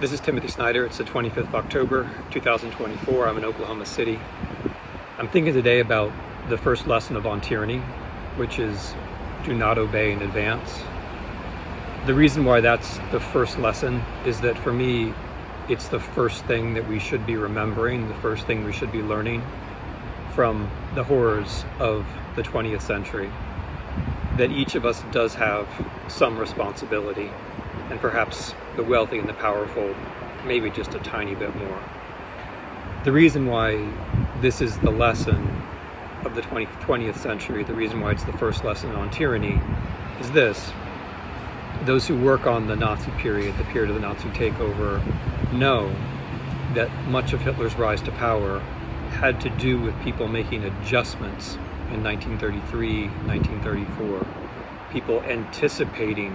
This is Timothy Snyder. It's the 25th of October, 2024. I'm in Oklahoma City. I'm thinking today about the first lesson of On Tyranny, which is do not obey in advance. The reason why that's the first lesson is that for me, it's the first thing that we should be remembering, the first thing we should be learning from the horrors of the 20th century. That each of us does have some responsibility, and perhaps the wealthy and the powerful, maybe just a tiny bit more. The reason why this is the lesson of the 20th century, the reason why it's the first lesson on tyranny, is this. Those who work on the Nazi period, the period of the Nazi takeover, know that much of Hitler's rise to power had to do with people making adjustments in 1933, 1934. People anticipating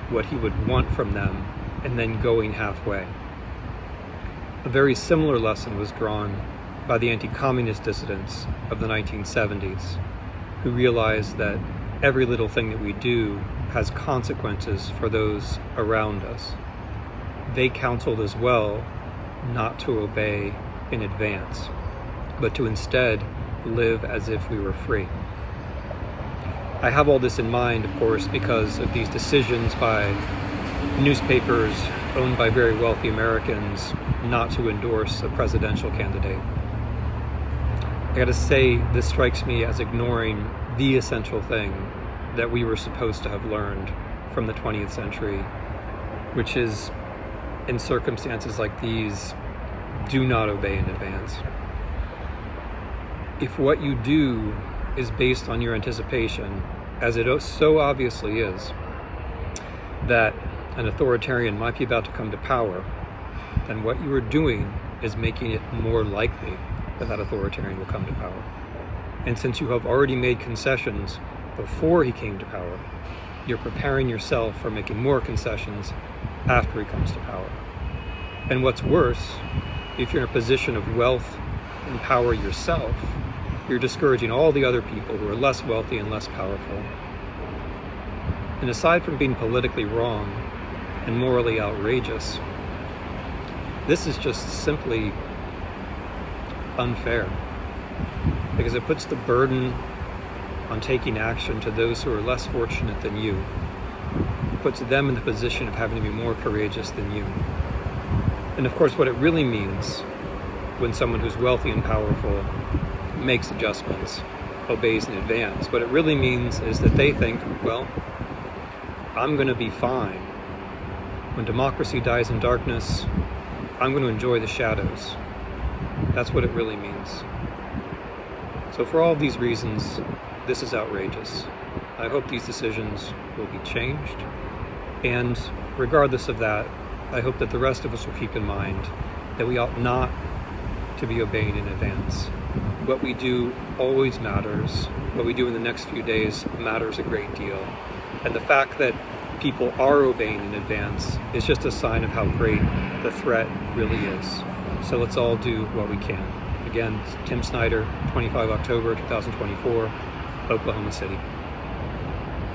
what he would want from them and then going halfway. A very similar lesson was drawn by the anti-communist dissidents of the 1970s, who realized that every little thing that we do has consequences for those around us. They counseled as well not to obey in advance, but to instead live as if we were free. I have all this in mind, of course, because of these decisions by newspapers owned by very wealthy Americans not to endorse a presidential candidate. I gotta say, this strikes me as ignoring the essential thing that we were supposed to have learned from the 20th century, which is, in circumstances like these, do not obey in advance. If what you do is based on your anticipation, as it so obviously is, that an authoritarian might be about to come to power, then what you are doing is making it more likely that that authoritarian will come to power. And since you have already made concessions before he came to power, you're preparing yourself for making more concessions after he comes to power. And what's worse, if you're in a position of wealth and power yourself, you're discouraging all the other people who are less wealthy and less powerful. And aside from being politically wrong and morally outrageous, this is just simply unfair, because it puts the burden on taking action to those who are less fortunate than you. It puts them in the position of having to be more courageous than you. And of course, what it really means when someone who's wealthy and powerful makes adjustments, obeys in advance, what it really means is that they think, well, I'm going to be fine. When democracy dies in darkness, I'm going to enjoy the shadows. That's what it really means. So for all these reasons, this is outrageous. I hope these decisions will be changed. And regardless of that, I hope that the rest of us will keep in mind that we ought not to be obeying in advance. What we do always matters. What we do in the next few days matters a great deal. And the fact that people are obeying in advance is just a sign of how great the threat really is. So let's all do what we can. Again, Tim Snyder, 25 October 2024, Oklahoma City.